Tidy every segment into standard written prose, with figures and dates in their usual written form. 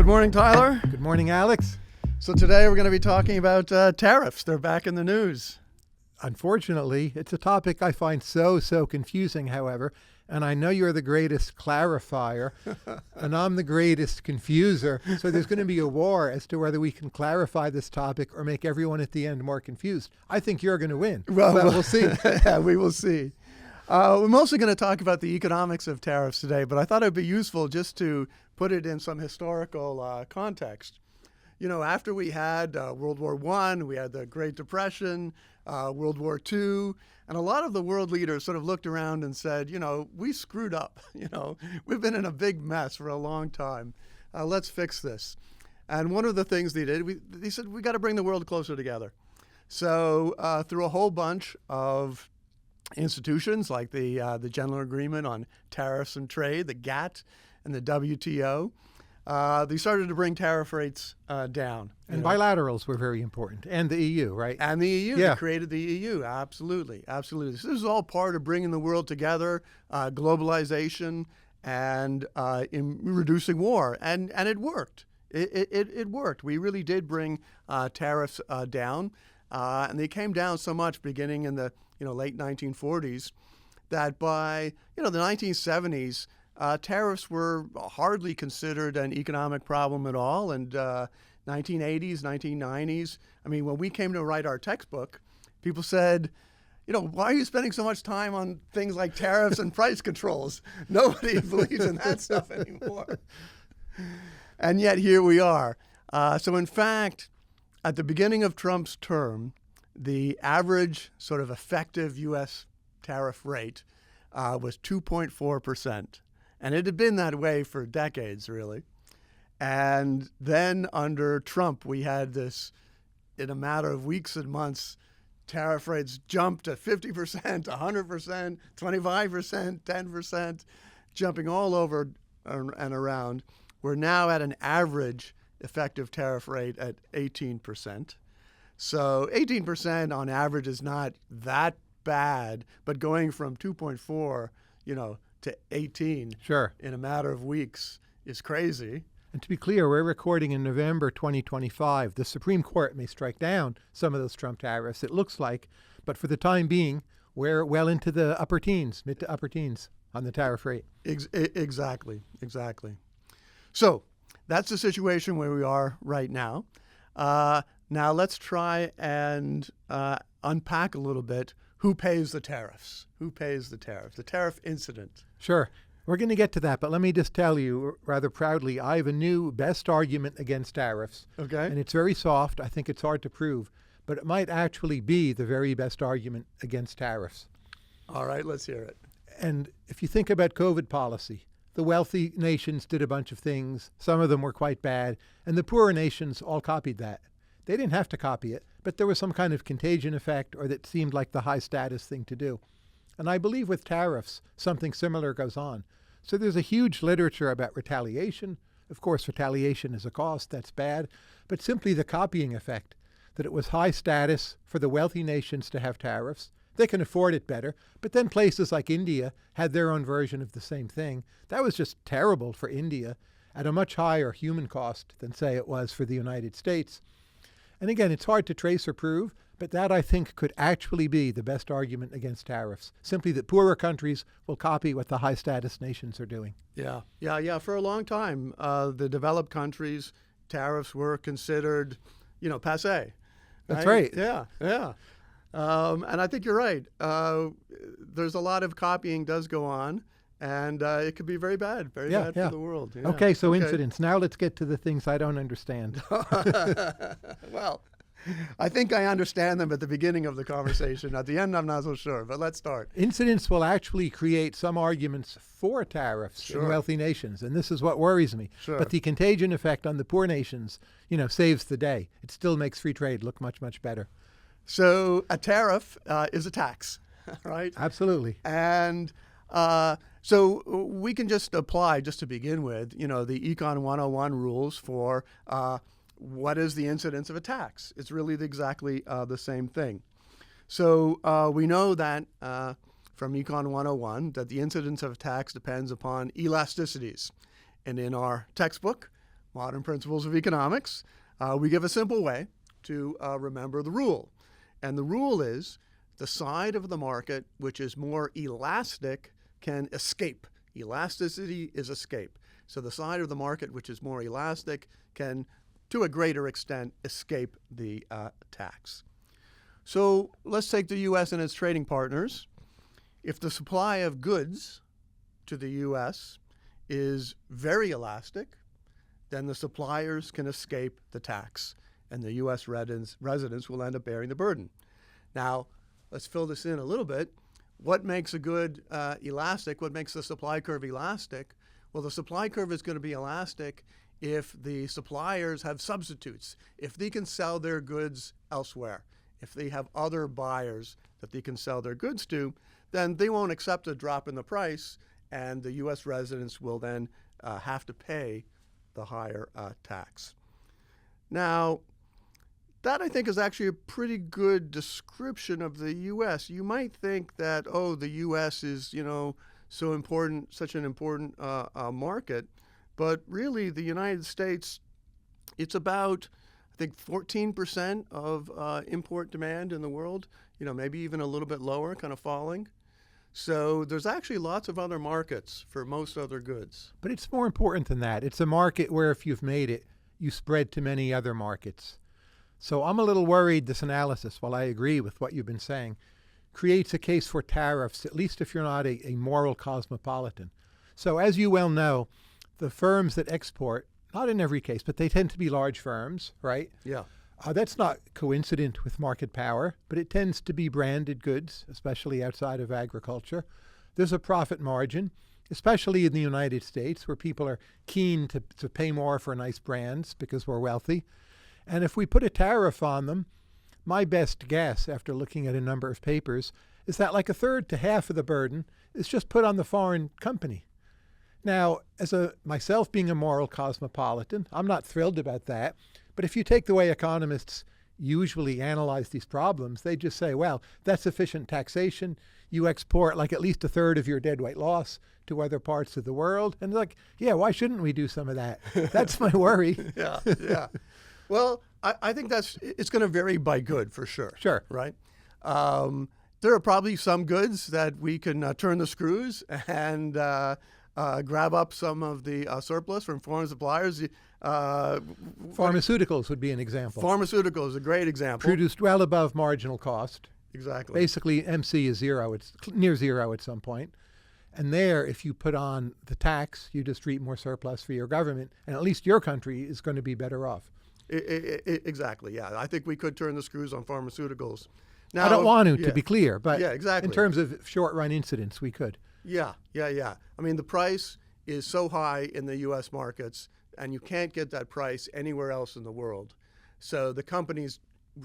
morning, Tyler. Good morning, Alex. So today we're going to be talking about tariffs. They're back in the news. Unfortunately, it's a topic I find so confusing, however, and I know you're the greatest clarifier, and I'm the greatest confuser, so there's going to be a war as to whether we can clarify this topic or make everyone at the end more confused. I think you're going to win, but we'll see. Yeah, we will see. We're mostly going to talk about the economics of tariffs today, but I thought it would be useful just to put it in some historical context. You know, after we had World War I, we had the Great Depression, World War II, and a lot of the world leaders sort of looked around and said, you know, we screwed up. You know, we've been in a big mess for a long time. Let's fix this. And one of the things they did, they said, we got to bring the world closer together. So through a whole bunch of institutions like the General Agreement on Tariffs and Trade, the GATT, and the WTO, they started to bring tariff rates down. And bilaterals were very important, and the EU, right? And the EU, yeah. They created the EU, absolutely. So this is all part of bringing the world together, globalization, and in reducing war, and it worked. It worked. We really did bring tariffs down, and they came down so much beginning in the late 1940s that by the 1970s, tariffs were hardly considered an economic problem at all. And 1980s, 1990s, I mean, when we came to write our textbook, people said, why are you spending so much time on things like tariffs and price controls? Nobody believes in that stuff anymore. And yet here we are. So in fact, at the beginning of Trump's term, the average sort of effective U.S. tariff rate was 2.4%. And it had been that way for decades, really. And then under Trump, we had this, in a matter of weeks and months, tariff rates jumped to 50%, 100%, 25%, 10%, jumping all over and around. We're now at an average effective tariff rate at 18%. So 18% on average is not that bad, but going from 2.4, to 18 in a matter of weeks is crazy. And to be clear, we're recording in November 2025. The Supreme Court may strike down some of those Trump tariffs, it looks like, but for the time being, we're well into the upper teens, mid to upper teens on the tariff rate. Exactly. So that's the situation where we are right now. Now let's try and unpack a little bit who pays the tariffs. Who pays the tariff? The tariff incident. Sure. We're going to get to that, but let me just tell you rather proudly, I have a new best argument against tariffs. Okay. And it's very soft. I think it's hard to prove, but it might actually be the very best argument against tariffs. All right, let's hear it. And if you think about COVID policy, the wealthy nations did a bunch of things. Some of them were quite bad, and the poorer nations all copied that. They didn't have to copy it, but there was some kind of contagion effect, or that seemed like the high status thing to do. And I believe with tariffs, something similar goes on. So there's a huge literature about retaliation. Of course, retaliation is a cost, that's bad, but simply the copying effect, that it was high status for the wealthy nations to have tariffs. They can afford it better, but then places like India had their own version of the same thing. That was just terrible for India at a much higher human cost than, say, it was for the United States. And again, it's hard to trace or prove, but that I think could actually be the best argument against tariffs, simply that poorer countries will copy what the high status nations are doing. Yeah. For a long time, the developed countries, tariffs were considered, passé. That's right. Yeah. And I think you're right. There's a lot of copying does go on. And it could be very bad for the world. Yeah. Okay, so incidents. Now let's get to the things I don't understand. Well, I think I understand them at the beginning of the conversation. At the end, I'm not so sure, but let's start. Incidents will actually create some arguments for tariffs in wealthy nations, and this is what worries me. Sure. But the contagion effect on the poor nations, saves the day. It still makes free trade look much, much better. So a tariff is a tax, right? Absolutely. And so we can just apply, just to begin with, the Econ 101 rules for what is the incidence of a tax. It's really exactly the same thing. So we know that from Econ 101 that the incidence of a tax depends upon elasticities. And in our textbook, modern principles of economics, we give a simple way to remember the rule. And the rule is the side of the market which is more elastic can escape. Elasticity is escape. So the side of the market which is more elastic can, to a greater extent, escape the tax. So let's take the U.S. and its trading partners. If the supply of goods to the U.S. is very elastic, then the suppliers can escape the tax, and the U.S. residents will end up bearing the burden. Now, let's fill this in a little bit. What makes a good elastic? What makes the supply curve elastic? Well, the supply curve is going to be elastic if the suppliers have substitutes, if they can sell their goods elsewhere, if they have other buyers that they can sell their goods to, then they won't accept a drop in the price, and the U.S. residents will then have to pay the higher tax. Now, that I think is actually a pretty good description of the U.S. You might think that, oh, the U.S. is, so important, such an important market, but really the United States, it's about, I think, 14% of import demand in the world, maybe even a little bit lower, kind of falling. So there's actually lots of other markets for most other goods. But it's more important than that. It's a market where if you've made it, you spread to many other markets. So I'm a little worried this analysis, while I agree with what you've been saying, creates a case for tariffs, at least if you're not a moral cosmopolitan. So as you well know, the firms that export, not in every case, but they tend to be large firms, right? Yeah. That's not coincident with market power, but it tends to be branded goods, especially outside of agriculture. There's a profit margin, especially in the United States, where people are keen to pay more for nice brands because we're wealthy. And if we put a tariff on them, my best guess, after looking at a number of papers, is that like a third to half of the burden is just put on the foreign company. Now, myself being a moral cosmopolitan, I'm not thrilled about that. But if you take the way economists usually analyze these problems, they just say, well, that's efficient taxation. You export like at least a third of your deadweight loss to other parts of the world. And like, yeah, why shouldn't we do some of that? That's my worry. Yeah. Well, I think it's going to vary by good for sure. Sure. Right? There are probably some goods that we can turn the screws and grab up some of the surplus from foreign suppliers. Pharmaceuticals would be an example. Pharmaceuticals is a great example. Produced well above marginal cost. Exactly. Basically, MC is zero. It's near zero at some point. And there, if you put on the tax, you just reap more surplus for your government, and at least your country is going to be better off. Exactly, yeah. I think we could turn the screws on pharmaceuticals. Now, I don't want to be clear, but yeah, exactly. In terms of short-run incidents, we could. Yeah. I mean, the price is so high in the U.S. markets, and you can't get that price anywhere else in the world. So the companies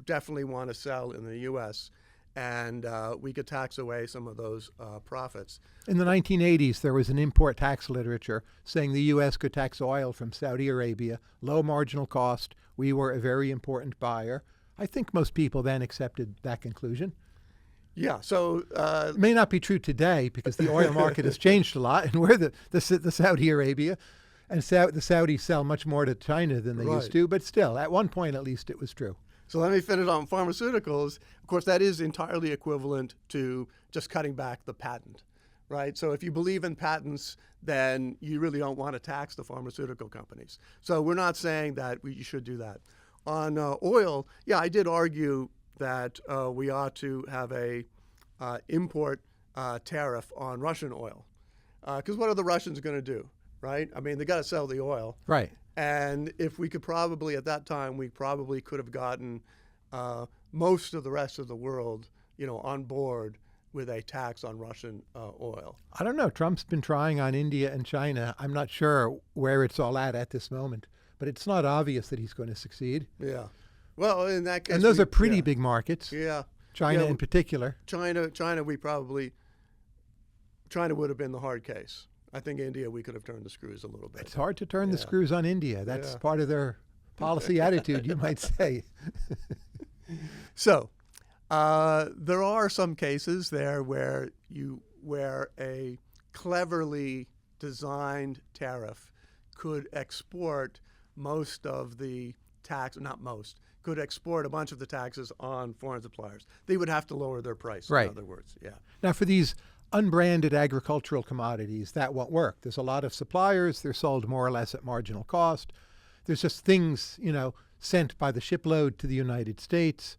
definitely want to sell in the U.S., and we could tax away some of those profits. In the 1980s, there was an import tax literature saying the U.S. could tax oil from Saudi Arabia, low marginal cost. We were a very important buyer. I think most people then accepted that conclusion. Yeah, so it may not be true today because the oil market has changed a lot, and we're the Saudi Arabia, and the Saudis sell much more to China than they used to. But still, at one point at least, it was true. So let me finish on pharmaceuticals. Of course, that is entirely equivalent to just cutting back the patent, right? So if you believe in patents, then you really don't want to tax the pharmaceutical companies. So we're not saying that you should do that. On oil, yeah, I did argue that we ought to have a import tariff on Russian oil. Because what are the Russians going to do, right? I mean, they got to sell the oil. Right. And if we could probably, at that time, we probably could have gotten most of the rest of the world, on board with a tax on Russian oil. I don't know. Trump's been trying on India and China. I'm not sure where it's all at this moment. But it's not obvious that he's going to succeed. Yeah. Well, in that case, and those are pretty big markets. Yeah. China in particular. China would have been the hard case. I think India, we could have turned the screws a little bit. It's hard to turn the screws on India. That's part of their policy attitude, you might say. So, there are some cases there where a cleverly designed tariff could export most of the tax, not most, could export a bunch of the taxes on foreign suppliers. They would have to lower their price, Right. in other words. Yeah. Now, for these unbranded agricultural commodities, that won't work. There's a lot of suppliers. They're sold more or less at marginal cost. There's just things, sent by the shipload to the United States.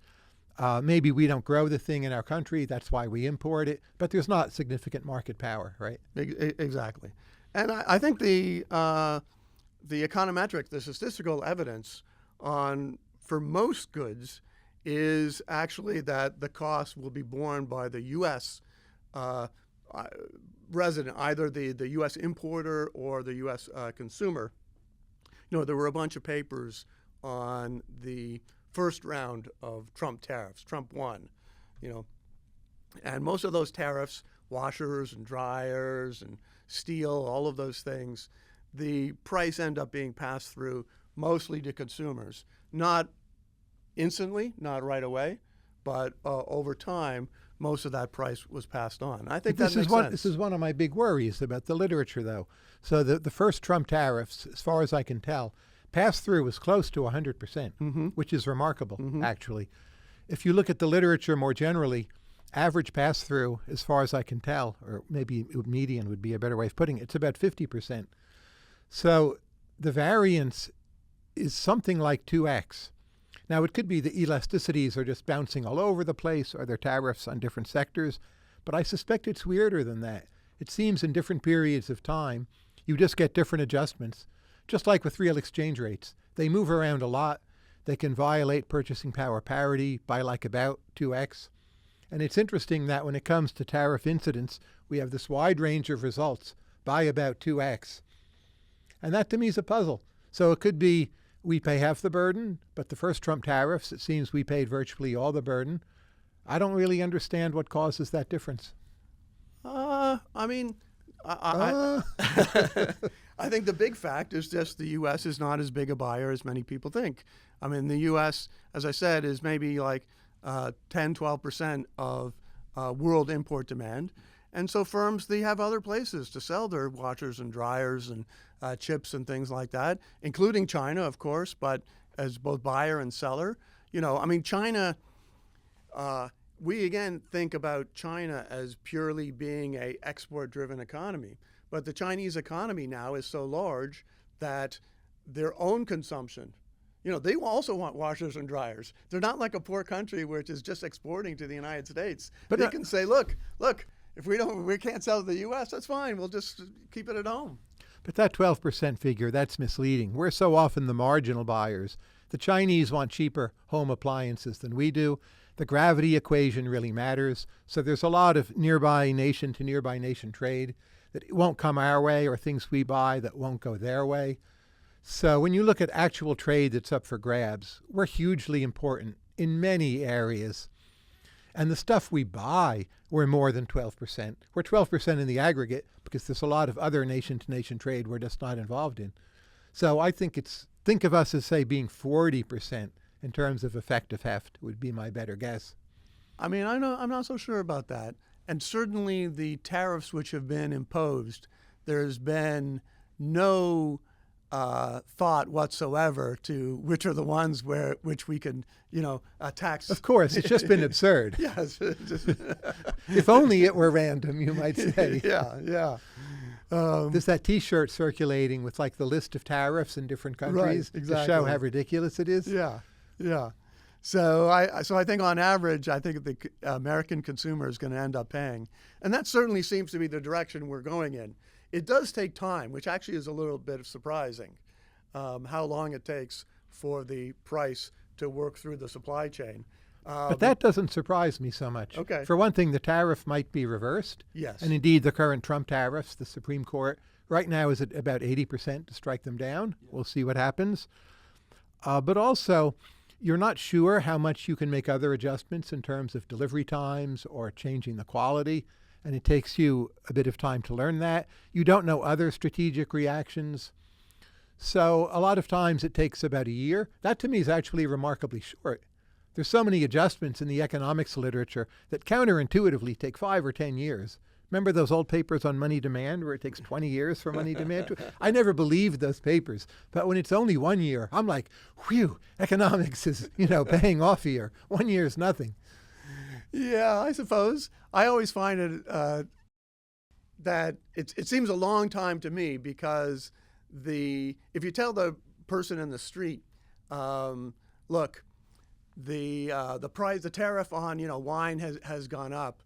Maybe we don't grow the thing in our country. That's why we import it. But there's not significant market power, right? Exactly. And I think the econometric, the statistical evidence for most goods is actually that the cost will be borne by the U.S. Resident, either the U.S. importer or the U.S. consumer. There were a bunch of papers on the first round of Trump tariffs. Trump won, and most of those tariffs, washers and dryers and steel, all of those things, the price ended up being passed through mostly to consumers. Not instantly, not right away, but over time, most of that price was passed on. I think that makes sense. This is one of my big worries about the literature, though. So the first Trump tariffs, as far as I can tell, pass-through was close to 100%, which is remarkable, actually. If you look at the literature more generally, average pass-through, as far as I can tell, or maybe median would be a better way of putting it, it's about 50%. So the variance is something like 2x. Now, it could be the elasticities are just bouncing all over the place, or their tariffs on different sectors, but I suspect it's weirder than that. It seems in different periods of time, you just get different adjustments, just like with real exchange rates. They move around a lot. They can violate purchasing power parity by like about 2x. And it's interesting that when it comes to tariff incidence, we have this wide range of results by about 2x. And that to me is a puzzle. So it could be we pay half the burden, but the first Trump tariffs, it seems we paid virtually all the burden. I don't really understand what causes that difference. I think the big fact is just the U.S. is not as big a buyer as many people think. I mean, the U.S., as I said, is maybe like 10, 12% of world import demand. And so firms, they have other places to sell their washers and dryers and chips and things like that, including China, of course, but as both buyer and seller. China, we again think about China as purely being a export-driven economy. But the Chinese economy now is so large that their own consumption, they also want washers and dryers. They're not like a poor country which is just exporting to the United States. But they can say, look, if we can't sell to the U.S., that's fine. We'll just keep it at home. But that 12% figure, that's misleading. We're so often the marginal buyers. The Chinese want cheaper home appliances than we do. The gravity equation really matters. So there's a lot of nearby nation to nearby nation trade that won't come our way, or things we buy that won't go their way. So when you look at actual trade that's up for grabs, we're hugely important in many areas. And the stuff we buy, we're more than 12%. We're 12% in the aggregate because there's a lot of other nation-to-nation trade we're just not involved in. So I think think of us as, say, being 40% in terms of effective heft would be my better guess. I'm not so sure about that. And certainly the tariffs which have been imposed, there's been no thought whatsoever to which are the ones which we can, tax. Of course, it's just been absurd. Yes. If only it were random, you might say. Yeah. There's that T-shirt circulating with like the list of tariffs in different countries right, exactly. to show how ridiculous it is. Yeah. So I think on average, I think the American consumer is going to end up paying. And that certainly seems to be the direction we're going in. It does take time, which actually is a little bit surprising, how long it takes for the price to work through the supply chain. But that doesn't surprise me so much. Okay. For one thing, the tariff might be reversed. Yes. And indeed, the current Trump tariffs, the Supreme Court, right now is at about 80% to strike them down. We'll see what happens. But also, you're not sure how much you can make other adjustments in terms of delivery times or changing the quality. And it takes you a bit of time to learn that. You don't know other strategic reactions. So a lot of times it takes about a year. That to me is actually remarkably short. There's so many adjustments in the economics literature that counterintuitively take 5 or 10 years. Remember those old papers on money demand where it takes 20 years for money demand? I never believed those papers. But when it's only 1 year, I'm like, whew, economics is, paying off here. 1 year is nothing. Yeah, I suppose. I always find it that it seems a long time to me because if you tell the person in the street, look, the price, the tariff on wine has gone up.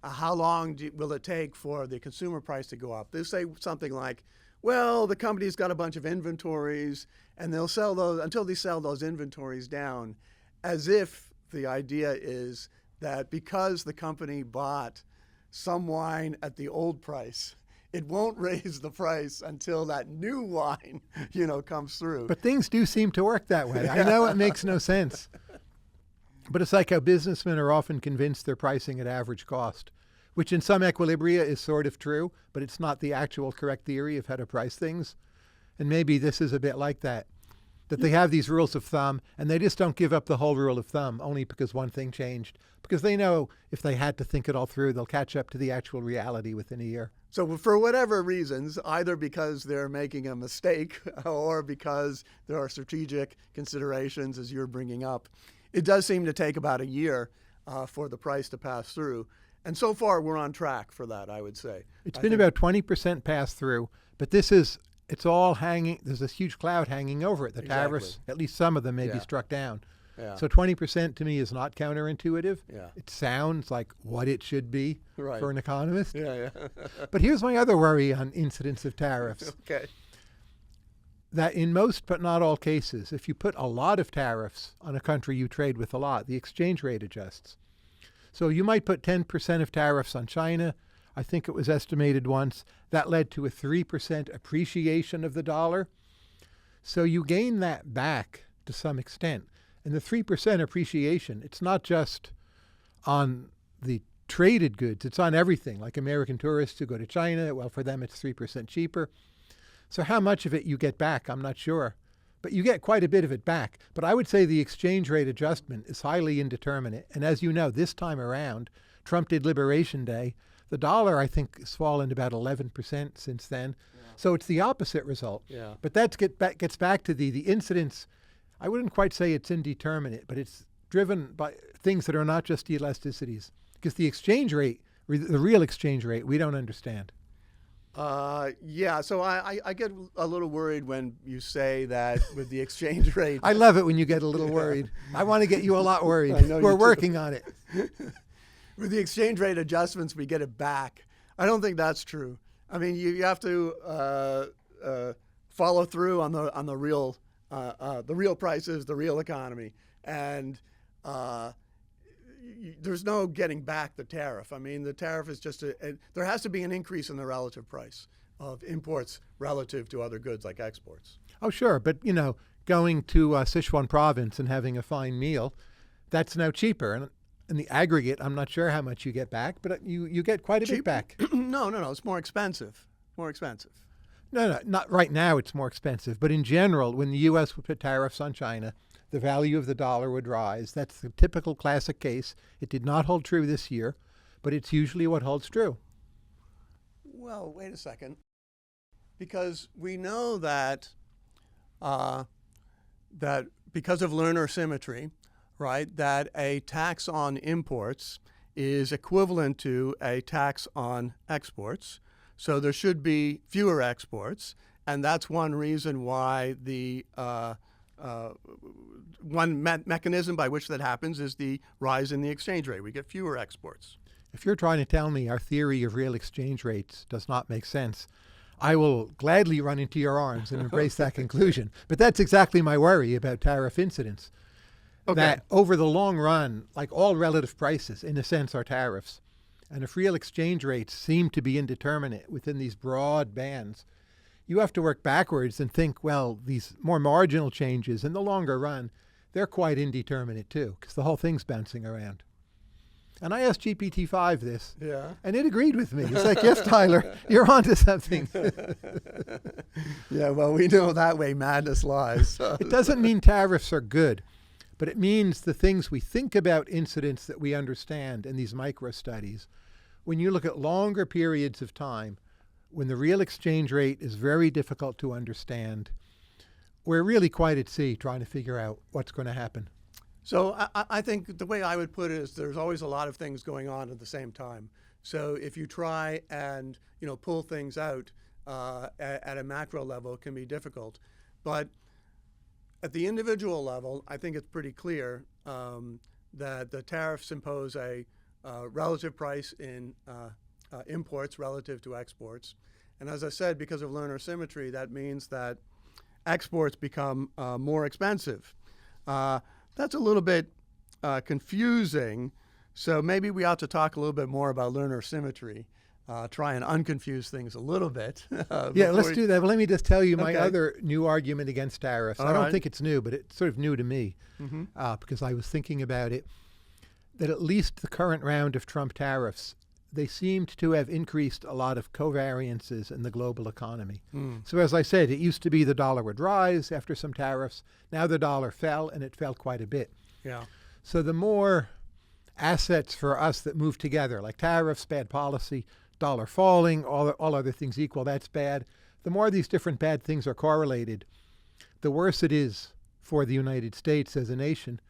How long will it take for the consumer price to go up? They'll say something like, well, the company's got a bunch of inventories and they'll sell those until they sell those inventories down, as if the idea is that because the company bought some wine at the old price, it won't raise the price until that new wine, comes through. But things do seem to work that way. I know it makes no sense. But it's like how businessmen are often convinced they're pricing at average cost, which in some equilibria is sort of true, but it's not the actual correct theory of how to price things. And maybe this is a bit like that they have these rules of thumb, and they just don't give up the whole rule of thumb only because one thing changed, because they know if they had to think it all through, they'll catch up to the actual reality within a year. So for whatever reasons, either because they're making a mistake or because there are strategic considerations, as you're bringing up, it does seem to take about a year for the price to pass through. And so far, we're on track for that, I would say. It's been about 20% pass through, but it's all hanging. There's this huge cloud hanging over it. The tariffs, at least some of them may be struck down. Yeah. So 20% to me is not counterintuitive. Yeah. It sounds like what it should be for an economist. Yeah. But here's my other worry on incidence of tariffs. Okay. That in most but not all cases, if you put a lot of tariffs on a country you trade with a lot, the exchange rate adjusts. So you might put 10% of tariffs on China. I think it was estimated once that led to a 3% appreciation of the dollar. So you gain that back to some extent. And the 3% appreciation, it's not just on the traded goods, it's on everything, like American tourists who go to China. Well, for them, it's 3% cheaper. So how much of it you get back, I'm not sure. But you get quite a bit of it back. But I would say the exchange rate adjustment is highly indeterminate. And as you know, this time around, Trump did Liberation Day. The dollar, I think, has fallen about 11% since then. Yeah. So it's the opposite result. Yeah. But that gets back to the incidence. I wouldn't quite say it's indeterminate, but it's driven by things that are not just the elasticities. Because the exchange rate, the real exchange rate, we don't understand. So I get a little worried when you say that with the exchange rate. I love it when you get a little worried. I want to get you a lot worried. We're working on it. With the exchange rate adjustments, we get it back. I don't think that's true. I mean, you have to follow through on the real prices, the real economy, and there's no getting back the tariff. I mean, the tariff is just there has to be an increase in the relative price of imports relative to other goods like exports. Oh, sure. But, going to Sichuan province and having a fine meal, that's now cheaper. And in the aggregate, I'm not sure how much you get back, but you get quite a bit back. No. It's more expensive. No, not right now. It's more expensive. But in general, when the U.S. would put tariffs on China, the value of the dollar would rise. That's the typical classic case. It did not hold true this year, but it's usually what holds true. Well, wait a second. Because we know that that because of Lerner Symmetry, right, that a tax on imports is equivalent to a tax on exports. So there should be fewer exports, and that's one reason why the one mechanism by which that happens is the rise in the exchange rate. We get fewer exports. If you're trying to tell me our theory of real exchange rates does not make sense, I will gladly run into your arms and embrace that conclusion. But that's exactly my worry about tariff incidence. Okay. That over the long run, like all relative prices, in a sense, are tariffs. And if real exchange rates seem to be indeterminate within these broad bands, you have to work backwards and think, well, these more marginal changes in the longer run, they're quite indeterminate too, because the whole thing's bouncing around. And I asked GPT-5 this, and it agreed with me. It's like, yes, Tyler, you're onto something. Yeah, well, we know that way madness lies. So. It doesn't mean tariffs are good, but it means the things we think about incidents that we understand in these micro studies, when you look at longer periods of time, when the real exchange rate is very difficult to understand, we're really quite at sea trying to figure out what's going to happen. So I think the way I would put it is there's always a lot of things going on at the same time. So if you try and pull things out at a macro level, it can be difficult. But at the individual level, I think it's pretty clear that the tariffs impose a relative price in imports relative to exports. And as I said, because of Lerner Symmetry, that means that exports become more expensive. That's a little bit confusing, so maybe we ought to talk a little bit more about Lerner Symmetry, try and unconfuse things a little bit. Yeah, let's do that. But let me just tell you my Okay. other new argument against tariffs. All I don't right. think it's new, but it's sort of new to me Mm-hmm. because I was thinking about it, that at least the current round of Trump tariffs, they seemed to have increased a lot of covariances in the global economy. So as I said, it used to be the dollar would rise after some tariffs. Now the dollar fell, and it fell quite a bit. Yeah. So the more assets for us that move together, like tariffs, bad policy, dollar falling, all other things equal, that's bad. The more these different bad things are correlated, the worse it is for the United States as a nation.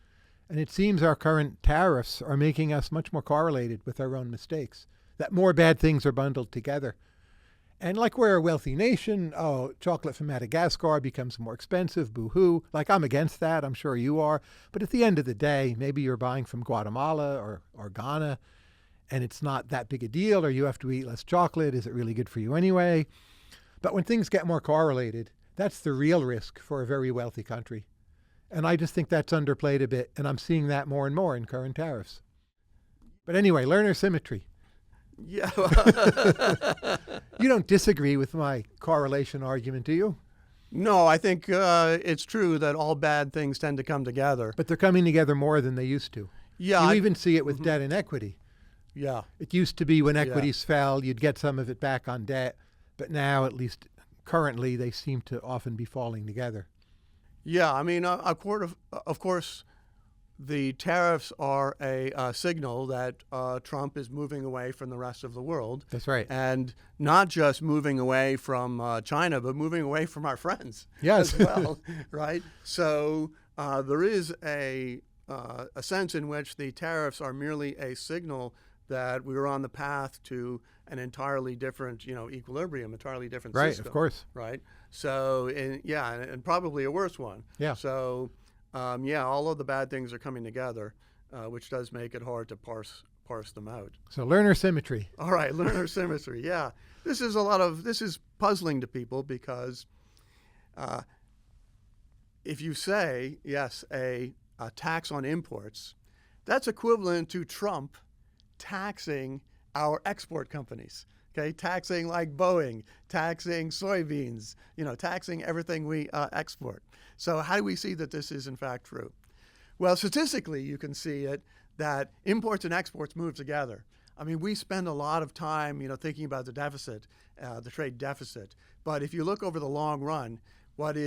And it seems our current tariffs are making us much more correlated with our own mistakes, that more bad things are bundled together. And like we're a wealthy nation, chocolate from Madagascar becomes more expensive, boo-hoo. Like I'm against that, I'm sure you are. But at the end of the day, maybe you're buying from Guatemala or Ghana, and it's not that big a deal, or you have to eat less chocolate. Is it really good for you anyway? But when things get more correlated, that's the real risk for a very wealthy country. And I just think that's underplayed a bit, and I'm seeing that more and more in current tariffs. But anyway, Lerner Symmetry. Yeah. You don't disagree with my correlation argument, do you? No, I think it's true that all bad things tend to come together. But they're coming together more than they used to. Yeah. You even see it with debt and equity. Yeah. It used to be when equities fell, you'd get some of it back on debt. But now, at least currently, they seem to often be falling together. Yeah, I mean, of course, the tariffs are a signal that Trump is moving away from the rest of the world. That's right. And not just moving away from China, but moving away from our friends Yes. as well, right? So there is a sense in which the tariffs are merely a signal that we are on the path to an entirely different, equilibrium, entirely different Right, system. of course. Right. So, and probably a worse one. Yeah. So, all of the bad things are coming together, which does make it hard to parse them out. So Lerner Symmetry. All right, Lerner Symmetry. Yeah, this is puzzling to people because if you say yes, a tax on imports, that's equivalent to Trump taxing our export companies. Okay, taxing like Boeing, taxing soybeans, taxing everything we export. So how do we see that this is in fact true? Well, statistically, you can see it that imports and exports move together. I mean, we spend a lot of time, thinking about the deficit, the trade deficit. But if you look over the long run, what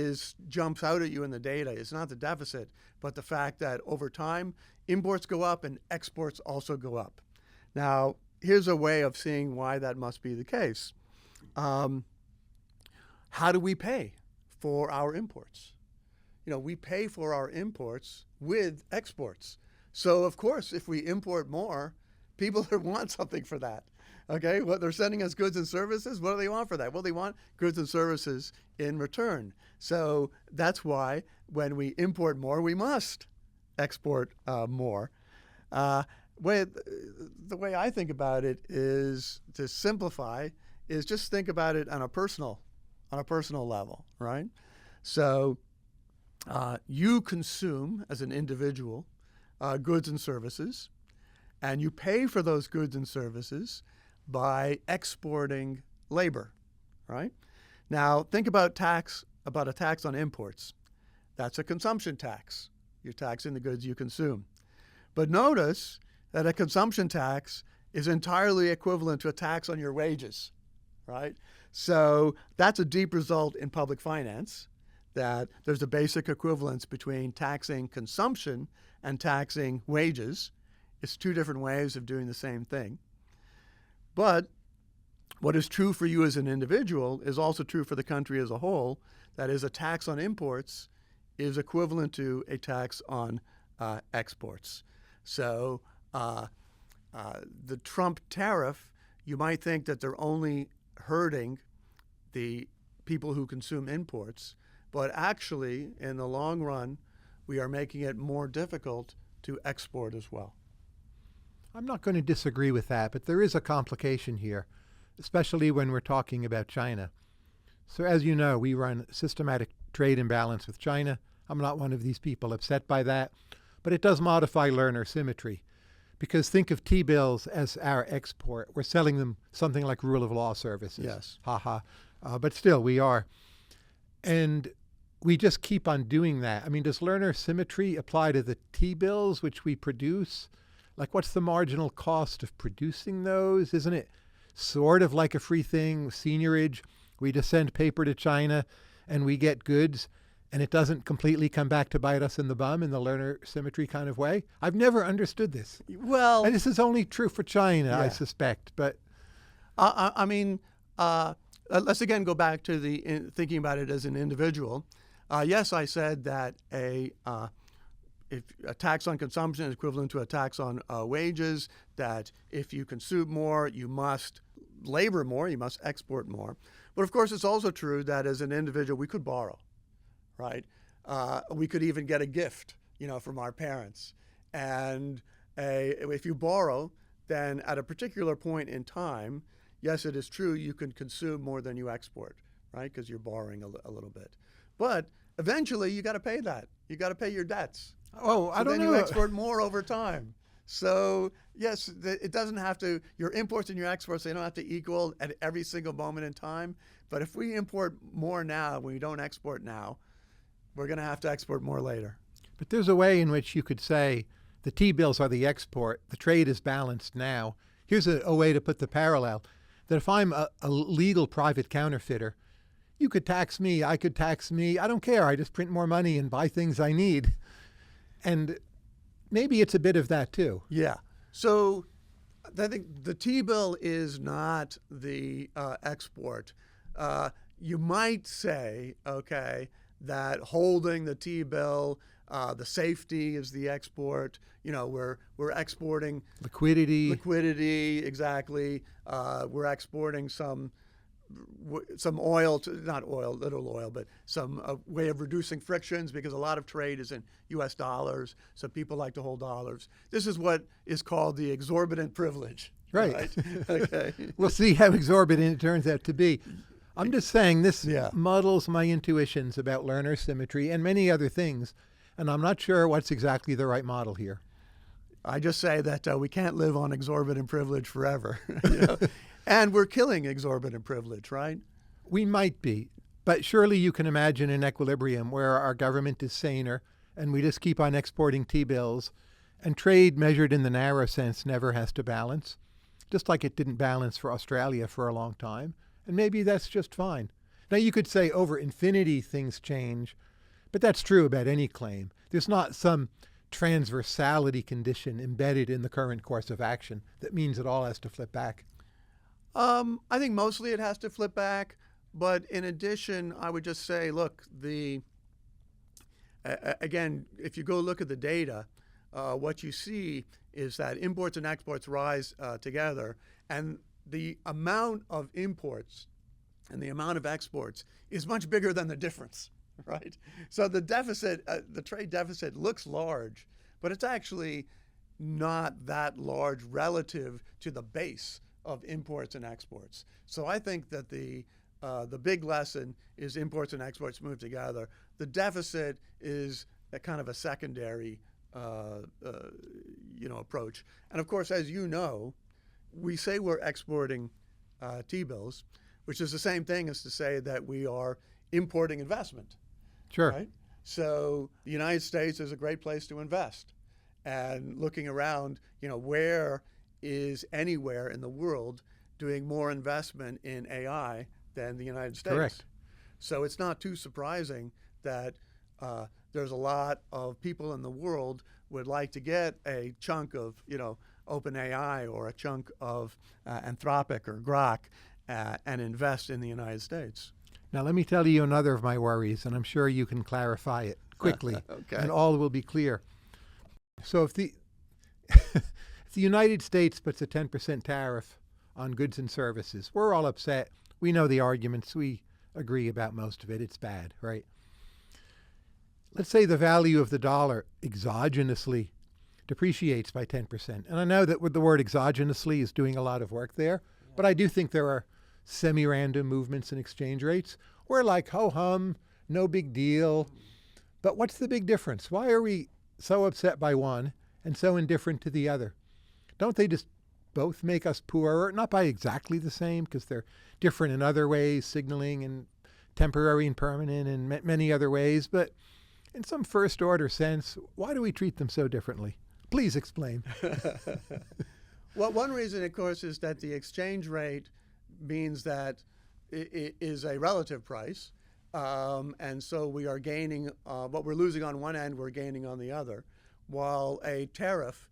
jumps out at you in the data is not the deficit, but the fact that over time, imports go up and exports also go up. Now, here's a way of seeing why that must be the case. How do we pay for our imports? We pay for our imports with exports. So, of course, if we import more, people want something for that. Okay, well, they're sending us goods and services. What do they want for that? Well, they want goods and services in return. So that's why when we import more, we must export more. The way I think about it is, to simplify, is just think about it on a personal level, right? So you consume as an individual goods and services, and you pay for those goods and services by exporting labor, right? Now think about a tax on imports. That's a consumption tax. You're taxing the goods you consume. But notice that a consumption tax is entirely equivalent to a tax on your wages, right? So that's a deep result in public finance, that there's a basic equivalence between taxing consumption and taxing wages. It's two different ways of doing the same thing. But what is true for you as an individual is also true for the country as a whole. That is, a tax on imports is equivalent to a tax on exports. So the Trump tariff, you might think that they're only hurting the people who consume imports, but actually, in the long run, we are making it more difficult to export as well. I'm not going to disagree with that, but there is a complication here, especially when we're talking about China. So as you know, we run systematic trade imbalance with China. I'm not one of these people upset by that, but it does modify Lerner Symmetry. Because think of T-bills as our export. We're selling them something like rule of law services. Yes. Ha. But still, we are. And we just keep on doing that. I mean, does Lerner Symmetry apply to the T-bills which we produce? Like, what's the marginal cost of producing those? Isn't it sort of like a free thing, seigniorage? We just send paper to China and we get goods, and it doesn't completely come back to bite us in the bum in the Lerner Symmetry kind of way? I've never understood this. Well, And this is only true for China, I Yeah. suspect. But I mean, let's again go back to thinking about it as an individual. Yes, I said that if a tax on consumption is equivalent to a tax on wages, that if you consume more, you must labor more, you must export more. But of course, it's also true that as an individual, we could borrow, right? We could even get a gift, from our parents. And if you borrow, then at a particular point in time, yes, it is true you can consume more than you export, right? Because you're borrowing a little bit. But eventually, you got to pay that. You got to pay your debts. I don't then know. you export more over time. So yes, it doesn't have to, your imports and your exports, they don't have to equal at every single moment in time. But if we import more now when we don't export now, we're going to have to export more later. But there's a way in which you could say the T-bills are the export, the trade is balanced now. Here's a way to put the parallel, that if I'm a legal private counterfeiter, you could tax me, I could tax me, I don't care, I just print more money and buy things I need. And maybe it's a bit of that too. Yeah. So I think the T-bill is not the export. You might say, okay, that holding the T-bill, the safety is the export. We're exporting liquidity, exactly. We're exporting some oil, not oil, little oil, but some way of reducing frictions, because a lot of trade is in U.S. dollars, so people like to hold dollars. This is what is called the exorbitant privilege. Right. Okay. We'll see how exorbitant it turns out to be. I'm just saying this Yeah. muddles my intuitions about Lerner Symmetry and many other things, and I'm not sure what's exactly the right model here. I just say that we can't live on exorbitant privilege forever. And we're killing exorbitant privilege, right? We might be, but surely you can imagine an equilibrium where our government is saner and we just keep on exporting T-bills, and trade measured in the narrow sense never has to balance, just like it didn't balance for Australia for a long time, and maybe that's just fine. Now you could say over infinity things change, but that's true about any claim. There's not some transversality condition embedded in the current course of action that means it all has to flip back. I think mostly it has to flip back, but in addition, I would just say, look, again, if you go look at the data, what you see is that imports and exports rise together, and the amount of imports and the amount of exports is much bigger than the difference, right? So the deficit, the trade deficit looks large, but it's actually not that large relative to the base of imports and exports. So I think that the big lesson is imports and exports move together. The deficit is a kind of a secondary approach. And of course, as you know, we say we're exporting T-bills, which is the same thing as to say that we are importing investment. Sure. Right? So the United States is a great place to invest. And looking around, where is anywhere in the world doing more investment in AI than the United States? Correct. So it's not too surprising that there's a lot of people in the world would like to get a chunk of, OpenAI or a chunk of Anthropic or Grok and invest in the United States. Now, let me tell you another of my worries, and I'm sure you can clarify it quickly, Okay. and all will be clear. So if the, if the United States puts a 10% tariff on goods and services, we're all upset. We know the arguments. We agree about most of it. It's bad, right? Let's say the value of the dollar exogenously depreciates by 10%. And I know that with the word exogenously is doing a lot of work there, but I do think there are semi-random movements in exchange rates. We're like, ho-hum, no big deal. But what's the big difference? Why are we so upset by one and so indifferent to the other? Don't they just both make us poorer? Not by exactly the same, because they're different in other ways, signaling and temporary and permanent and many other ways. But in some first-order sense, why do we treat them so differently? Please explain. Well, one reason, of course, is that the exchange rate means that it is a relative price. And so we are gaining, what we're losing on one end, we're gaining on the other. While a tariff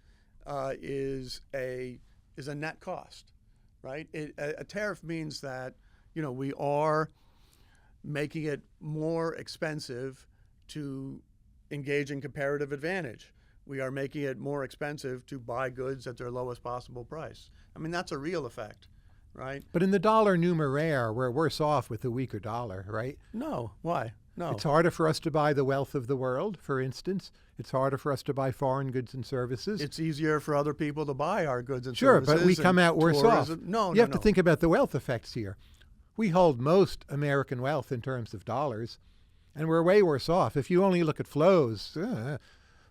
is a net cost, right? A tariff means that, we are making it more expensive to engage in comparative advantage. We are making it more expensive to buy goods at their lowest possible price. I mean, that's a real effect, right? But in the dollar numeraire, we're worse off with the weaker dollar, right? No. Why? No. It's harder for us to buy the wealth of the world, for instance. It's harder for us to buy foreign goods and services. It's easier for other people to buy our goods and sure, services. Sure, but we come out worse off. No, you have to think about the wealth effects here. We hold most American wealth in terms of dollars, and we're way worse off. If you only look at flows,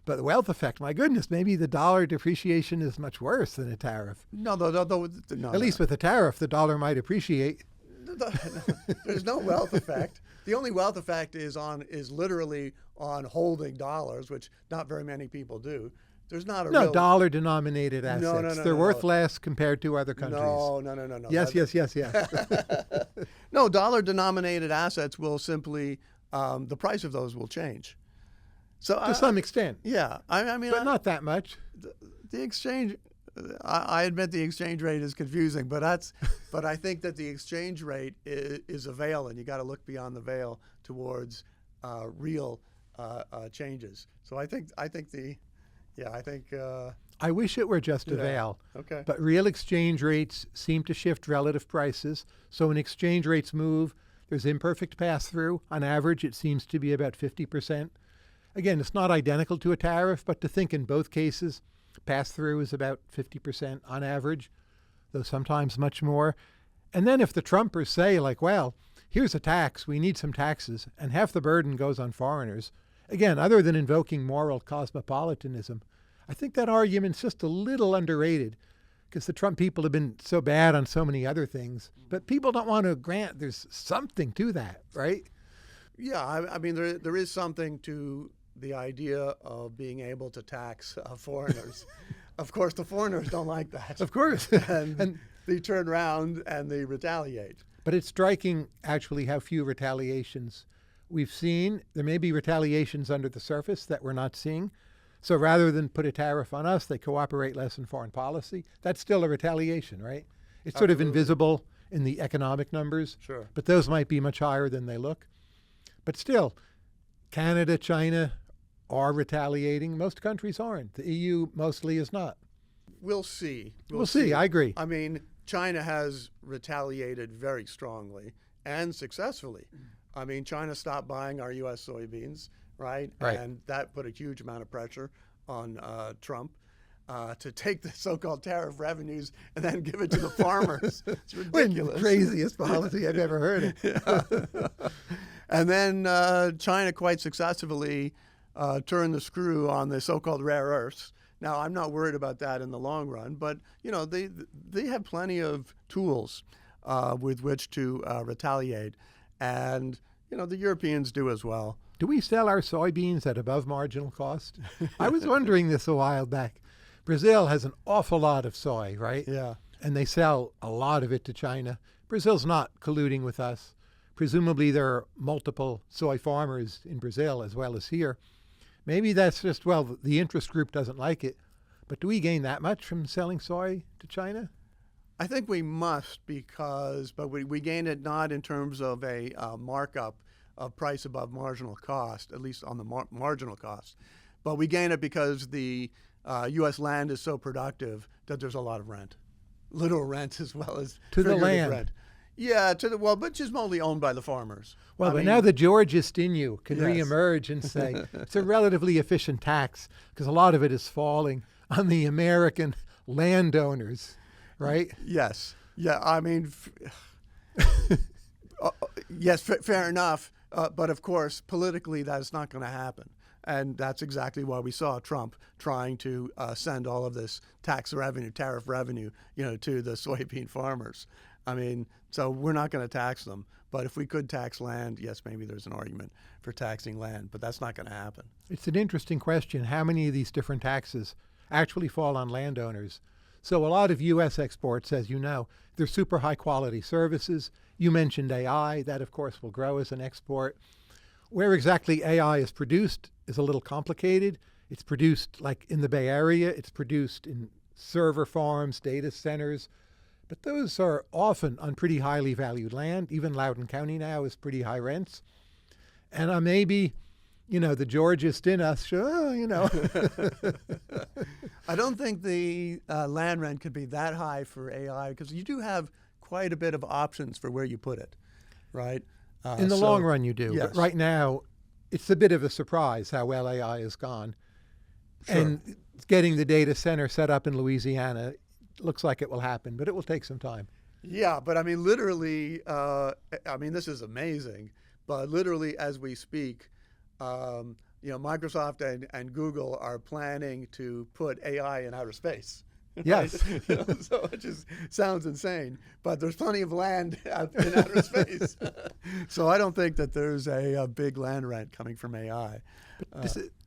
but the wealth effect, my goodness, maybe the dollar depreciation is much worse than a tariff. No. At least with a tariff, the dollar might appreciate. There's no wealth effect. The only wealth effect is literally on holding dollars, which not very many people do. There's not a real dollar-denominated assets. No, They're worth less compared to other countries. No. Yes. No, dollar-denominated assets will simply, the price of those will change. So to some extent. Yeah. I mean, but not that much. The exchange, I admit the exchange rate is confusing, but I think that the exchange rate is a veil, and you got to look beyond the veil towards real changes. So I think I wish it were just a veil. Okay. But real exchange rates seem to shift relative prices. So when exchange rates move, there's imperfect pass-through. On average, it seems to be about 50%. Again, it's not identical to a tariff, but to think in both cases, pass-through is about 50% on average, though sometimes much more. And then if the Trumpers say, like, well, here's a tax, we need some taxes, and half the burden goes on foreigners, again, other than invoking moral cosmopolitanism, I think that argument's just a little underrated, because the Trump people have been so bad on so many other things. But people don't want to grant there's something to that, right? Yeah, I mean, there is something to the idea of being able to tax foreigners. Of course, the foreigners don't like that. Of course. and they turn around and they retaliate. But it's striking, actually, how few retaliations we've seen. There may be retaliations under the surface that we're not seeing. So rather than put a tariff on us, they cooperate less in foreign policy. That's still a retaliation, right? It's sort of invisible in the economic numbers. Sure. But those might be much higher than they look. But still, Canada, China are retaliating. Most countries aren't. The EU mostly is not. We'll see. We'll see. I agree. I mean, China has retaliated very strongly and successfully. I mean, China stopped buying our U.S. soybeans, right? And that put a huge amount of pressure on Trump to take the so-called tariff revenues and then give it to the farmers. It's ridiculous. The craziest policy I've ever heard of. And then China quite successfully turned the screw on the so-called rare earths. Now, I'm not worried about that in the long run, but they have plenty of tools with which to retaliate, and the Europeans do as well. Do we sell our soybeans at above marginal cost? I was wondering this a while back. Brazil has an awful lot of soy, right? Yeah. And they sell a lot of it to China. Brazil's not colluding with us. Presumably there are multiple soy farmers in Brazil as well as here. Maybe that's just, well, the interest group doesn't like it. But do we gain that much from selling soy to China? I think we must but we gain it not in terms of a markup of price above marginal cost, at least on the marginal cost, but we gain it because the U.S. land is so productive that there's a lot of rent, literal rent as well as to the land. Rent. Yeah, which is mostly owned by the farmers. Well, but now the Georgist in you can reemerge and say it's a relatively efficient tax because a lot of it is falling on the American landowners, right? Yes. Yeah, I mean, yes, fair enough. But of course, politically, that's not going to happen. And that's exactly why we saw Trump trying to send all of this tariff revenue, to the soybean farmers. I mean, so we're not going to tax them. But if we could tax land, yes, maybe there's an argument for taxing land, but that's not going to happen. It's an interesting question. How many of these different taxes actually fall on landowners? So a lot of U.S. exports, as you know, they're super high quality services. You mentioned AI. That, of course, will grow as an export. Where exactly AI is produced is a little complicated. It's produced like in the Bay Area. It's produced in server farms, data centers. But those are often on pretty highly valued land. Even Loudoun County now is pretty high rents. And maybe, the Georgist in us, I don't think the land rent could be that high for AI because you do have quite a bit of options for where you put it, right? In the long run, you do. Yes. But right now, it's a bit of a surprise how well AI has gone. Sure. And getting the data center set up in Louisiana looks like it will happen, but it will take some time. Yeah, but I mean, literally, this is amazing, but literally as we speak, Microsoft and Google are planning to put AI in outer space. Yes. So it just sounds insane, but there's plenty of land out in outer space. So I don't think that there's a big land rent coming from AI.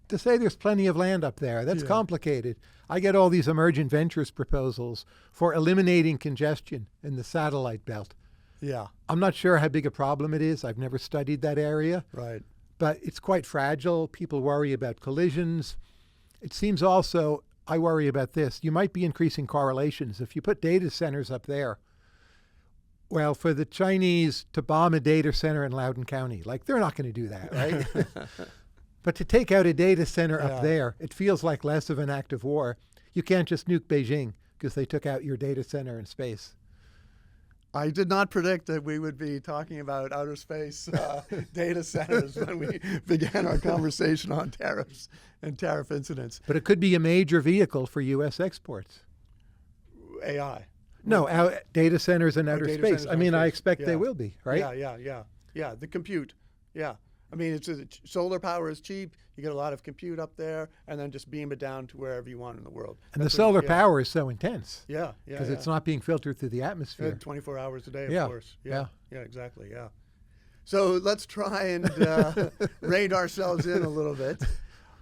To say there's plenty of land up there, that's complicated. I get all these emergent ventures proposals for eliminating congestion in the satellite belt. Yeah. I'm not sure how big a problem it is. I've never studied that area. Right. But it's quite fragile. People worry about collisions. It seems also, I worry about this. You might be increasing correlations. If you put data centers up there, well, for the Chinese to bomb a data center in Loudoun County, they're not going to do that, right? But to take out a data center up there, it feels like less of an act of war. You can't just nuke Beijing because they took out your data center in space. I did not predict that we would be talking about outer space data centers when we began our conversation on tariffs and tariff incidents. But it could be a major vehicle for U.S. exports. AI. No, data centers in outer space. I expect they will be, right? Yeah, the compute. Yeah. I mean, solar power is cheap. You get a lot of compute up there, and then just beam it down to wherever you want in the world. And the solar power is so intense. Yeah. Because it's not being filtered through the atmosphere. 24 hours a day, of course. Yeah, exactly, yeah. So let's try and rein ourselves in a little bit.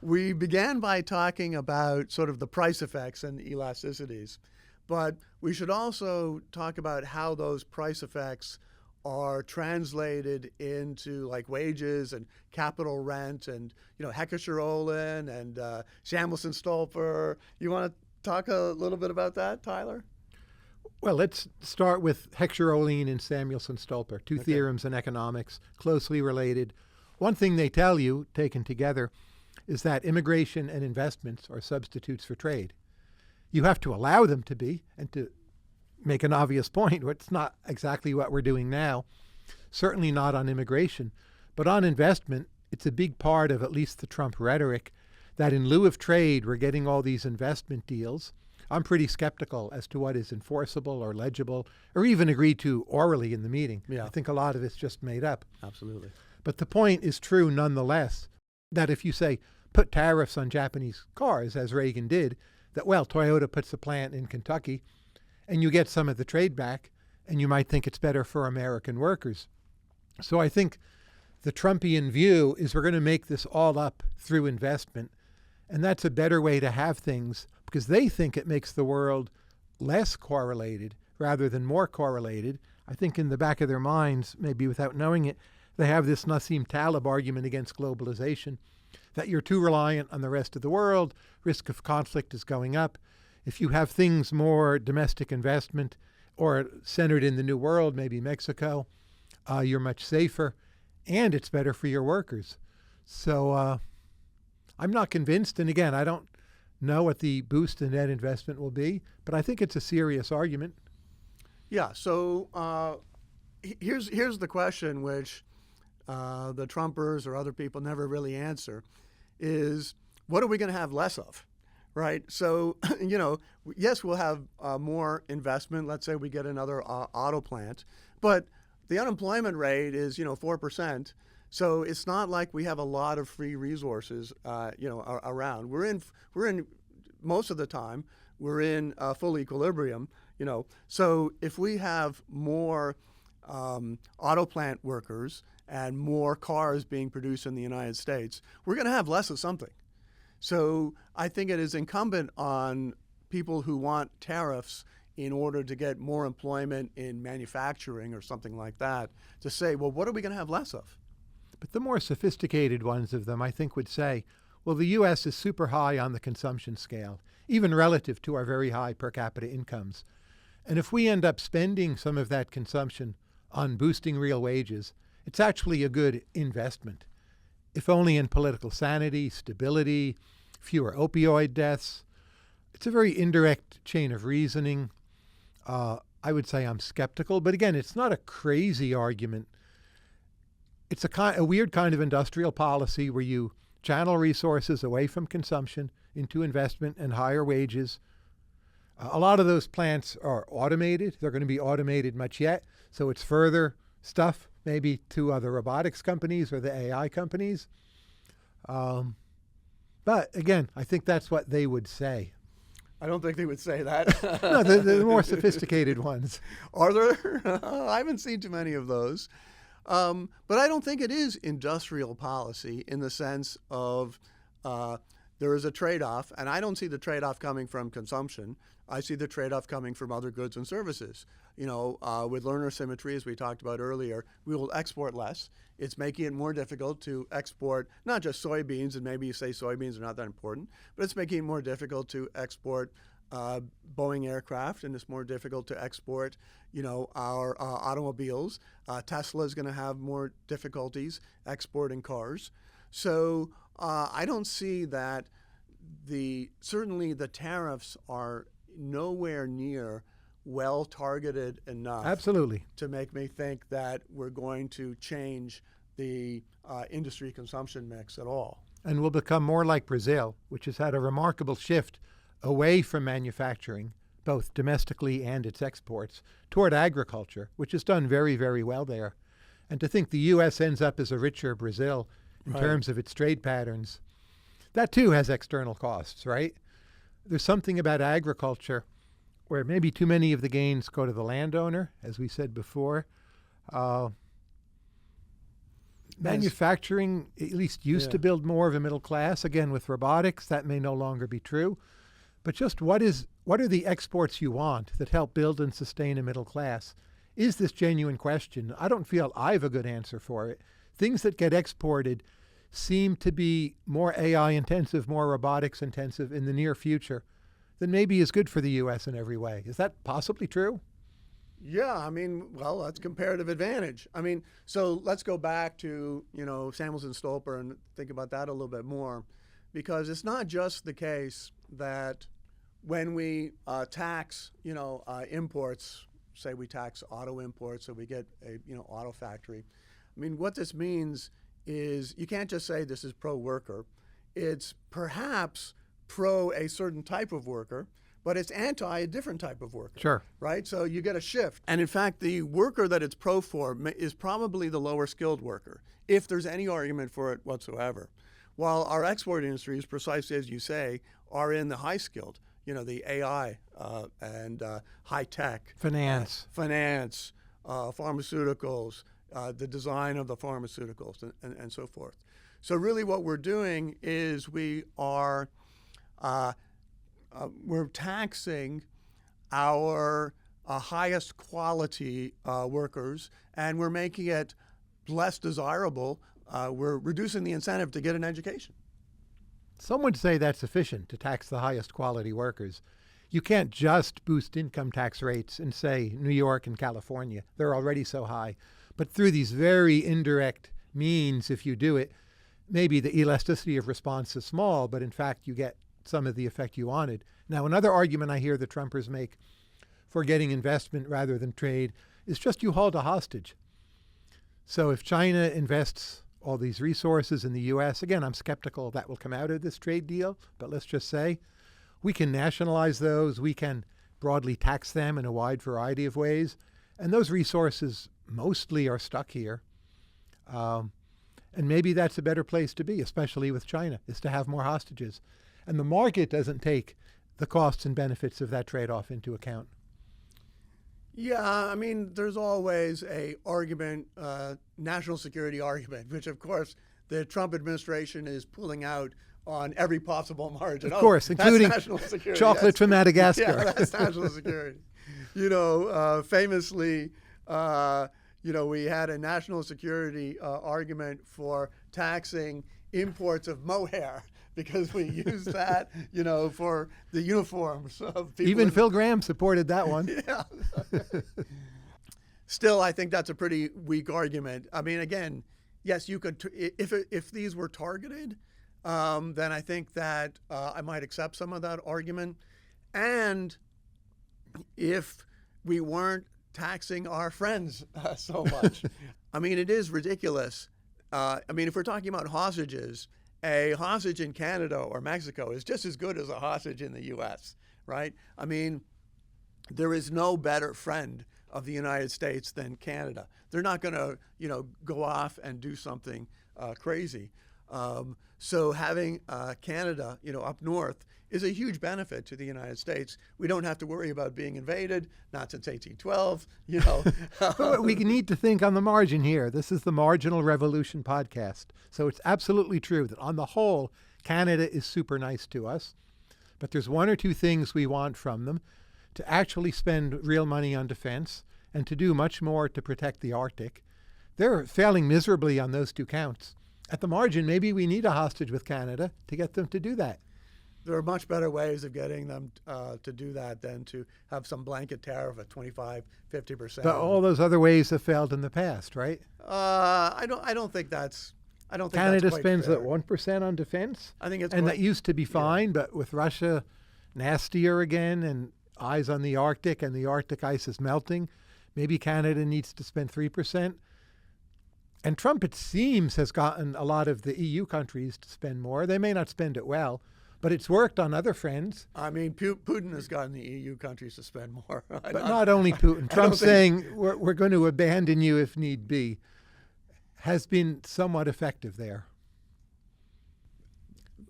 We began by talking about sort of the price effects and elasticities, but we should also talk about how those price effects are translated into wages and capital rent and Heckescher Olin and Samuelson Stolper. You want to talk a little bit about that, Tyler? Well, let's start with Heckescher Olin and Samuelson Stolper, two theorems in economics, closely related. One thing they tell you, taken together, is that immigration and investments are substitutes for trade. You have to allow them to be, and to make an obvious point, it's not exactly what we're doing now, certainly not on immigration, but on investment, it's a big part of at least the Trump rhetoric that in lieu of trade, we're getting all these investment deals. I'm pretty skeptical as to what is enforceable or legible or even agreed to orally in the meeting. Yeah. I think a lot of it's just made up. Absolutely. But the point is true nonetheless, that if you say, put tariffs on Japanese cars, as Reagan did, that, Toyota puts a plant in Kentucky, and you get some of the trade back, and you might think it's better for American workers. So I think the Trumpian view is we're going to make this all up through investment, and that's a better way to have things because they think it makes the world less correlated rather than more correlated. I think in the back of their minds, maybe without knowing it, they have this Nassim Taleb argument against globalization, that you're too reliant on the rest of the world, risk of conflict is going up. If you have things more domestic investment or centered in the New World, maybe Mexico, you're much safer, and it's better for your workers. So I'm not convinced, and again, I don't know what the boost in net investment will be, but I think it's a serious argument. Yeah, so here's the question, which the Trumpers or other people never really answer, is what are we going to have less of, right? So, yes, we'll have more investment. Let's say we get another auto plant, but the unemployment rate is, 4%. So it's not like we have a lot of free resources, around. We're in most of the time, we're in full equilibrium, So if we have more auto plant workers and more cars being produced in the United States, we're going to have less of something. So I think it is incumbent on people who want tariffs in order to get more employment in manufacturing or something like that to say, well, what are we going to have less of? But the more sophisticated ones of them, I think, would say, well, the U.S. is super high on the consumption scale, even relative to our very high per capita incomes. And if we end up spending some of that consumption on boosting real wages, it's actually a good investment, if only in political sanity, stability, fewer opioid deaths. It's a very indirect chain of reasoning. I would say I'm skeptical, but again, it's not a crazy argument. It's a weird kind of industrial policy where you channel resources away from consumption into investment and higher wages. A lot of those plants are automated. They're going to be automated much yet, so it's further stuff maybe to the robotics companies or the AI companies. But again, I think that's what they would say. I don't think they would say that. No, the more sophisticated ones. Are there? I haven't seen too many of those. But I don't think it is industrial policy in the sense of there is a trade-off, and I don't see the trade-off coming from consumption. I see the trade-off coming from other goods and services. With Lerner Symmetry, as we talked about earlier, we will export less. It's making it more difficult to export not just soybeans, and maybe you say soybeans are not that important, but it's making it more difficult to export Boeing aircraft, and it's more difficult to export, our automobiles. Tesla is going to have more difficulties exporting cars. So I don't see that certainly the tariffs are nowhere near well targeted enough. Absolutely. To make me think that we're going to change the industry consumption mix at all. And we'll become more like Brazil, which has had a remarkable shift away from manufacturing, both domestically and its exports, toward agriculture, which has done very, very well there. And to think the U.S. ends up as a richer Brazil in terms of its trade patterns, that too has external costs, right? There's something about agriculture where maybe too many of the gains go to the landowner, as we said before. Manufacturing at least used to build more of a middle class. Again, with robotics, that may no longer be true. But just what are the exports you want that help build and sustain a middle class? Is this genuine question? I don't feel I have a good answer for it. Things that get exported seem to be more AI intensive, more robotics intensive in the near future than maybe is good for the U.S. in every way. Is that possibly true? Yeah, well, that's comparative advantage. So let's go back to, Samuelson Stolper and think about that a little bit more, because it's not just the case that when we tax, imports, say we tax auto imports, so we get a, auto factory. What this means is you can't just say this is pro-worker. It's perhaps pro a certain type of worker, but it's anti a different type of worker. Sure. Right? So you get a shift. And in fact, the worker that it's pro for is probably the lower skilled worker, if there's any argument for it whatsoever. While our export industries, precisely as you say, are in the high skilled, the AI and high tech. Finance. Pharmaceuticals, the design of the pharmaceuticals, and so forth. So really what we're doing is we're taxing our highest quality workers, and we're making it less desirable. We're reducing the incentive to get an education. Some would say that's sufficient to tax the highest quality workers. You can't just boost income tax rates in, say, New York and California. They're already so high. But through these very indirect means, if you do it, maybe the elasticity of response is small, but in fact you get some of the effect you wanted. Now, another argument I hear the Trumpers make for getting investment rather than trade is just you hold a hostage. So if China invests all these resources in the U.S., again, I'm skeptical that will come out of this trade deal, but let's just say we can nationalize those, we can broadly tax them in a wide variety of ways, and those resources mostly are stuck here. And maybe that's a better place to be, especially with China, is to have more hostages. And the market doesn't take the costs and benefits of that trade-off into account. Yeah, I mean, there's always a argument, national security argument, which of course the Trump administration is pulling out on every possible margin. Of course, including national security. chocolate from Madagascar. Yeah, that's national security. Famously, we had a national security argument for taxing imports of mohair because we used that, for the uniforms of people. Even Phil Graham supported that one. Yeah. Still, I think that's a pretty weak argument. I mean, again, yes, you could, if these were targeted, then I think that I might accept some of that argument. And if we weren't taxing our friends so much, I mean, it is ridiculous. If we're talking about hostages, a hostage in Canada or Mexico is just as good as a hostage in the U.S., right? I mean, there is no better friend of the United States than Canada. They're not going to, go off and do something crazy. So having Canada, up north is a huge benefit to the United States. We don't have to worry about being invaded, not since 1812, But we need to think on the margin here. This is the Marginal Revolution podcast. So it's absolutely true that on the whole, Canada is super nice to us. But there's one or two things we want from them: to actually spend real money on defense and to do much more to protect the Arctic. They're failing miserably on those two counts. At the margin, maybe we need a hostage with Canada to get them to do that. There are much better ways of getting them to do that than to have some blanket tariff at 25, 50%. But all those other ways have failed in the past, right? I don't think that's. I don't think Canada that's quite spends fair. at 1% on defense. I think it's and quite, that used to be fine, but with Russia nastier again and eyes on the Arctic and the Arctic ice is melting, maybe Canada needs to spend 3%. And Trump, it seems, has gotten a lot of the EU countries to spend more. They may not spend it well, but it's worked on other friends. I mean, Putin has gotten the EU countries to spend more. But not only Putin. Trump saying we're going to abandon you if need be has been somewhat effective there.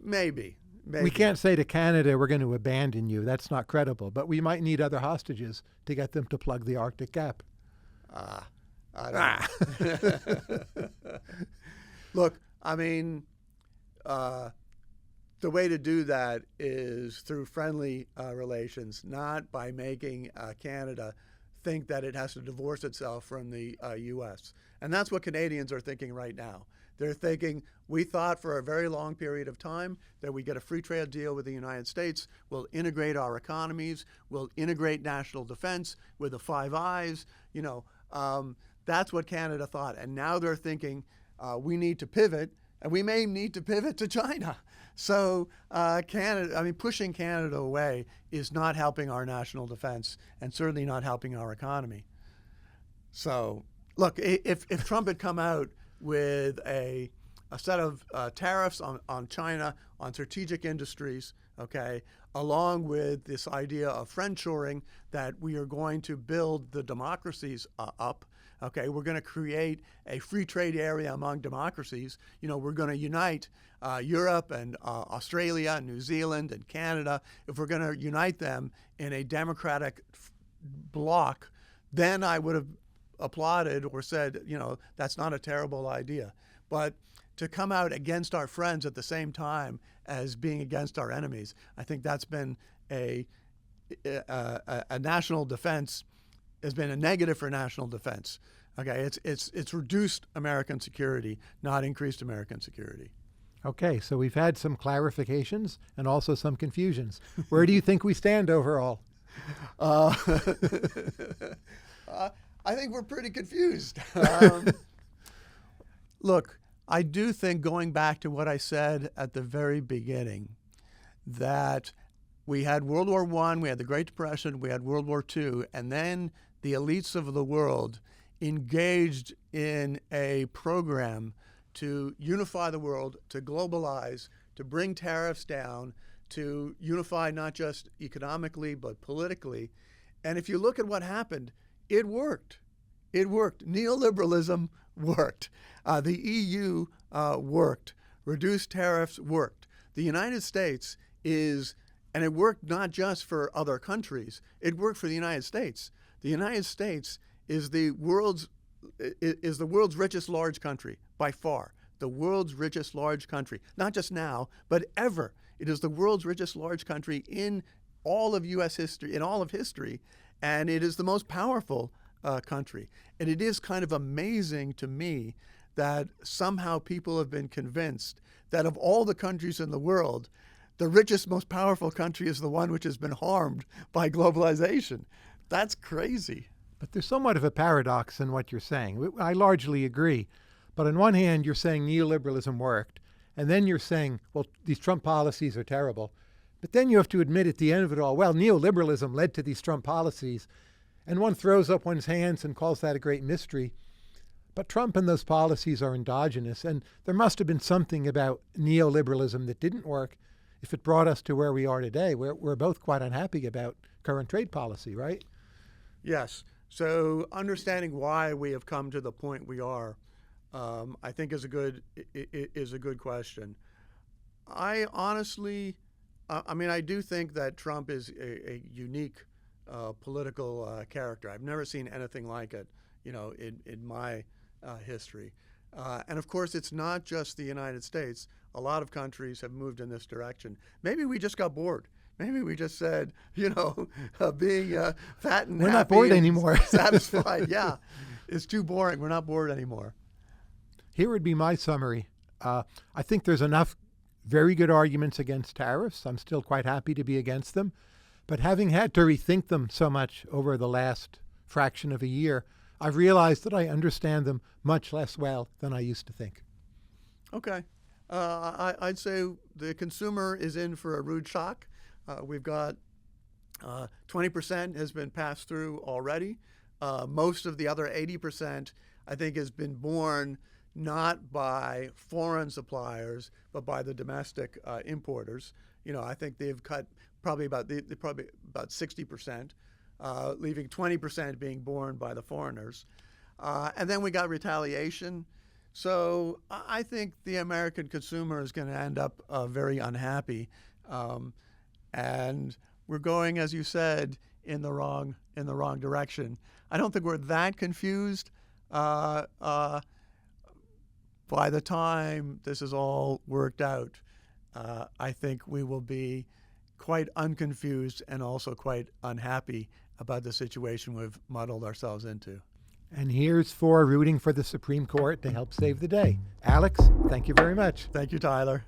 Maybe. We can't say to Canada, we're going to abandon you. That's not credible. But we might need other hostages to get them to plug the Arctic gap. I don't know. Look, I mean, the way to do that is through friendly relations, not by making Canada think that it has to divorce itself from the U.S. And that's what Canadians are thinking right now. They're thinking, we thought for a very long period of time that we get a free trade deal with the United States, we'll integrate our economies, we'll integrate national defense with the Five Eyes, that's what Canada thought. And now they're thinking we need to pivot, and we may need to pivot to China. So pushing Canada away is not helping our national defense and certainly not helping our economy. So look, if Trump had come out with a set of tariffs on China, on strategic industries, okay, along with this idea of friendshoring, that we are going to build the democracies up. Okay, we're going to create a free trade area among democracies. We're going to unite Europe and Australia and New Zealand and Canada. If we're going to unite them in a democratic bloc, then I would have applauded or said, that's not a terrible idea. But to come out against our friends at the same time as being against our enemies, I think that's been a national defense has been a negative for national defense. Okay, it's reduced American security, not increased American security. Okay, so we've had some clarifications and also some confusions. Where do you think we stand overall? Uh, I think we're pretty confused. Look, I do think, going back to what I said at the very beginning, that we had World War I, we had the Great Depression, we had World War II, and then the elites of the world engaged in a program to unify the world, to globalize, to bring tariffs down, to unify not just economically but politically. And if you look at what happened, it worked. It worked. Neoliberalism worked. The EU worked. Reduced tariffs worked. The United States is, and it worked not just for other countries, it worked for the United States. The United States is the world's richest large country, by far. The world's richest large country, not just now, but ever. It is the world's richest large country in all of U.S. history, in all of history, and it is the most powerful country. And it is kind of amazing to me that somehow people have been convinced that of all the countries in the world, the richest, most powerful country is the one which has been harmed by globalization. That's crazy. But there's somewhat of a paradox in what you're saying. I largely agree. But on one hand, you're saying neoliberalism worked, and then you're saying, well, these Trump policies are terrible. But then you have to admit at the end of it all, well, neoliberalism led to these Trump policies, and one throws up one's hands and calls that a great mystery. But Trump and those policies are endogenous, and there must have been something about neoliberalism that didn't work if it brought us to where we are today. We're both quite unhappy about current trade policy, right? Yes. So understanding why we have come to the point we are, I think is a good question. I honestly, I do think that Trump is a unique political character. I've never seen anything like it, in my history. And of course, it's not just the United States. A lot of countries have moved in this direction. Maybe we just got bored. Maybe we just said, being fat and we're happy not bored and anymore. Satisfied. Yeah, it's too boring. We're not bored anymore. Here would be my summary. I think there's enough very good arguments against tariffs. I'm still quite happy to be against them. But having had to rethink them so much over the last fraction of a year, I've realized that I understand them much less well than I used to think. Okay. I'd say the consumer is in for a rude shock. We've got 20% has been passed through already. Most of the other 80%, I think, has been borne not by foreign suppliers, but by the domestic importers. I think they've cut probably about 60%, leaving 20% being borne by the foreigners. And then we got retaliation. So I think the American consumer is going to end up very unhappy. And we're going, as you said, in the wrong direction. I don't think we're that confused. By the time this is all worked out, I think we will be quite unconfused and also quite unhappy about the situation we've muddled ourselves into. And here's for rooting for the Supreme Court to help save the day. Alex, thank you very much. Thank you, Tyler.